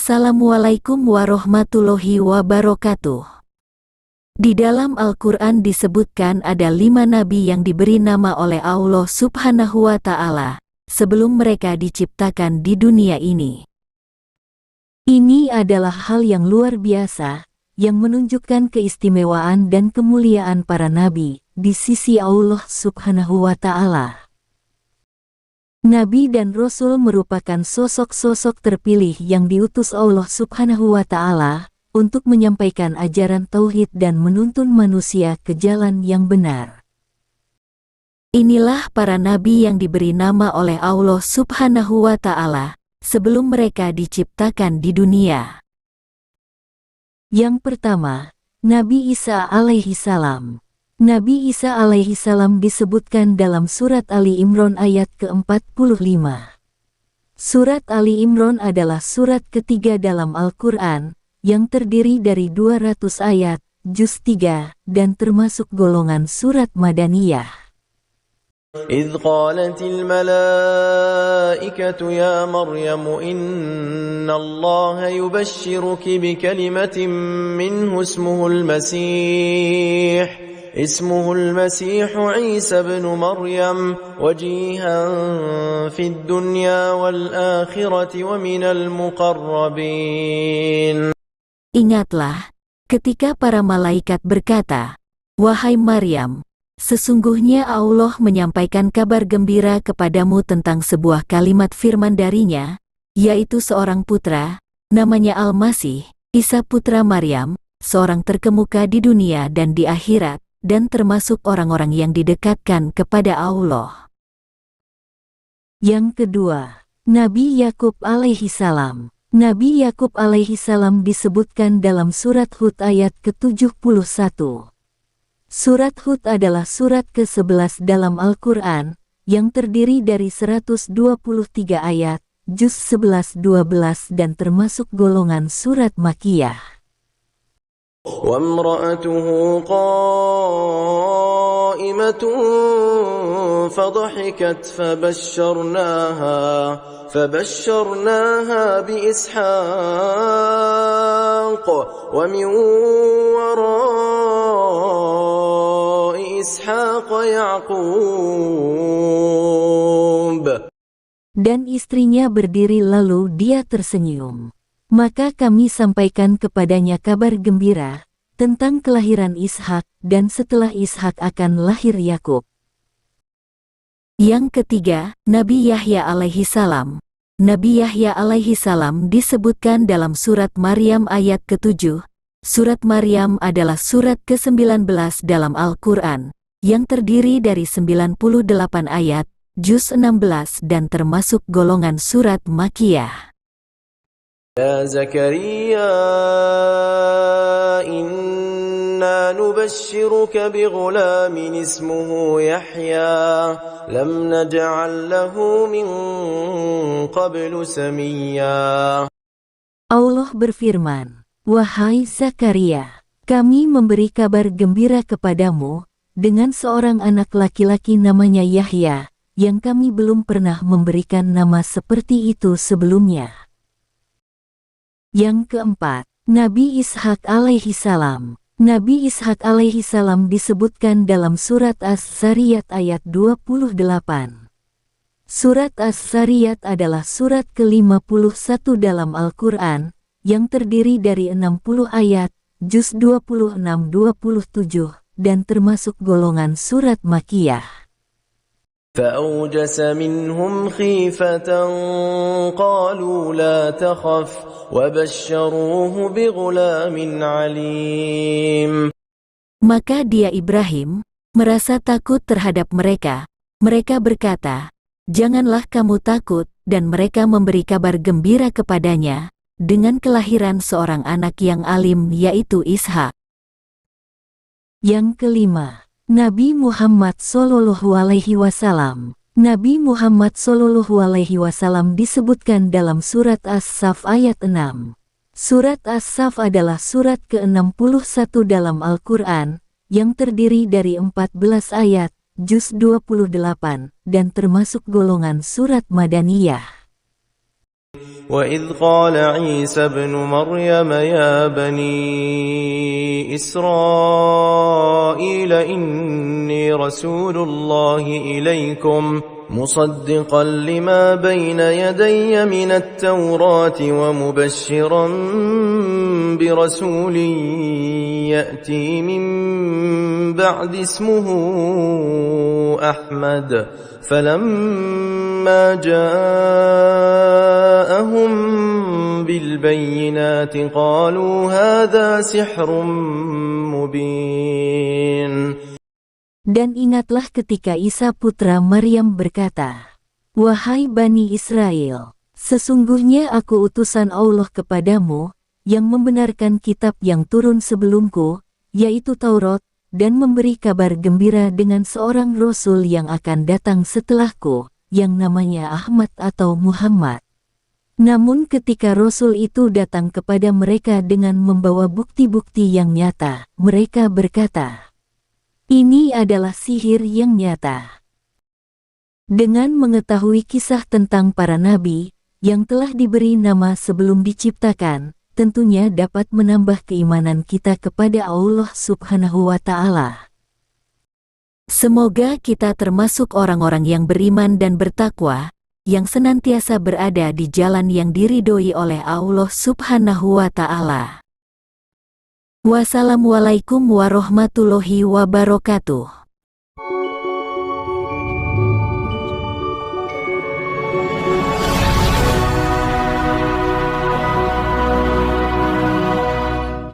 Assalamualaikum warahmatullahi wabarakatuh. Di dalam Al-Quran disebutkan ada 5 nabi yang diberi nama oleh Allah Subhanahu wa Ta'ala sebelum mereka diciptakan di dunia ini. Ini adalah hal yang luar biasa yang menunjukkan keistimewaan dan kemuliaan para nabi di sisi Allah Subhanahu wa Ta'ala. Nabi dan Rasul merupakan sosok-sosok terpilih yang diutus Allah Subhanahu wa Ta'ala untuk menyampaikan ajaran tauhid dan menuntun manusia ke jalan yang benar. Inilah para nabi yang diberi nama oleh Allah Subhanahu wa Ta'ala sebelum mereka diciptakan di dunia. Yang pertama, Nabi Isa alaihi salam. Nabi Isa alaihi salam disebutkan dalam surat Ali Imran ayat ke-45. Surat Ali Imran adalah surat ketiga dalam Al-Quran, yang terdiri dari 200 ayat, juz 3, dan termasuk golongan surat Madaniyah. إذ قالت الملائكة يا مريم إن الله يبشرك بكلمة منه اسمه المسيح عيسى بن مريم وجيها في الدنيا والآخرة ومن المقربين. Ingatlah, ketika para malaikat berkata, "Wahai Maryam, sesungguhnya Allah menyampaikan kabar gembira kepadamu tentang sebuah kalimat firman darinya, yaitu seorang putra, namanya Al-Masih, Isa putra Maryam, seorang terkemuka di dunia dan di akhirat, dan termasuk orang-orang yang didekatkan kepada Allah." Yang kedua, Nabi Yakub alaihi salam. Nabi Yakub alaihi salam disebutkan dalam surat Hud ayat ke-71. Surat Hud adalah surat ke-11 dalam Al-Quran, yang terdiri dari 123 ayat, juz 11-12 dan termasuk golongan surat Makkiyah. وامرأته قائمة فضحكت فبشرناها بإسحاق ومن وراء إسحاق يعقوب. Dan istrinya berdiri lalu dia tersenyum. Maka kami sampaikan kepadanya kabar gembira tentang kelahiran Ishak, dan setelah Ishak akan lahir Yakub. Yang ketiga, Nabi Yahya alaihi salam. Nabi Yahya alaihi salam disebutkan dalam surat Maryam ayat ke-7. Surat Maryam adalah surat ke-19 dalam Al-Quran, yang terdiri dari 98 ayat, juz 16 dan termasuk golongan surat Makkiyah. يا زكريا إنا نبشرك بغلام اسمه يحيى لم نجعل له من قبل سميا. Allah berfirman, "Wahai Zakaria, kami memberi kabar gembira kepadamu dengan seorang anak laki-laki namanya Yahya, yang kami belum pernah memberikan nama seperti itu sebelumnya." Yang keempat, Nabi Ishak alaihi salam. Nabi Ishak alaihi salam disebutkan dalam surat As-Sariyat ayat 28. Surat As-Sariyat adalah surat ke-51 dalam Al-Quran, yang terdiri dari 60 ayat, juz 26-27, dan termasuk golongan surat Makkiyah. فأوجس منهم خيفة قالوا لا تخف وبشروه بغلام عليم. Maka dia Ibrahim merasa takut terhadap mereka. Mereka berkata, "Janganlah kamu takut," dan mereka memberi kabar gembira kepadanya dengan kelahiran seorang anak yang alim, yaitu Ishak. Yang kelima, Nabi Muhammad Sallallahu Alaihi Wasallam. Nabi Muhammad Sallallahu Alaihi Wasallam disebutkan dalam surat As-Saff ayat 6. Surat As-Saff adalah surat ke-61 dalam Al-Quran, yang terdiri dari 14 ayat, juz 28, dan termasuk golongan surat Madaniyah. وإذ قال عيسى ابن مريم يا بني إسرائيل إني رسول الله إليكم مصدقا لما بين يدي من التوراة ومبشرا برسول يأتي من بعد اسمه أحمد فلما جاءهم بالبينات قالوا هذا سحر مبين. Dan ingatlah ketika Isa putra Maryam berkata, "Wahai Bani Israel, sesungguhnya aku utusan Allah kepadamu, yang membenarkan kitab yang turun sebelumku, yaitu Taurat, dan memberi kabar gembira dengan seorang Rasul yang akan datang setelahku, yang namanya Ahmad atau Muhammad." Namun ketika Rasul itu datang kepada mereka dengan membawa bukti-bukti yang nyata, mereka berkata, "Ini adalah sihir yang nyata." Dengan mengetahui kisah tentang para nabi yang telah diberi nama sebelum diciptakan, tentunya dapat menambah keimanan kita kepada Allah Subhanahu wa Ta'ala. Semoga kita termasuk orang-orang yang beriman dan bertakwa, yang senantiasa berada di jalan yang diridhoi oleh Allah Subhanahu wa Ta'ala. Wassalamualaikum warahmatullahi wabarakatuh.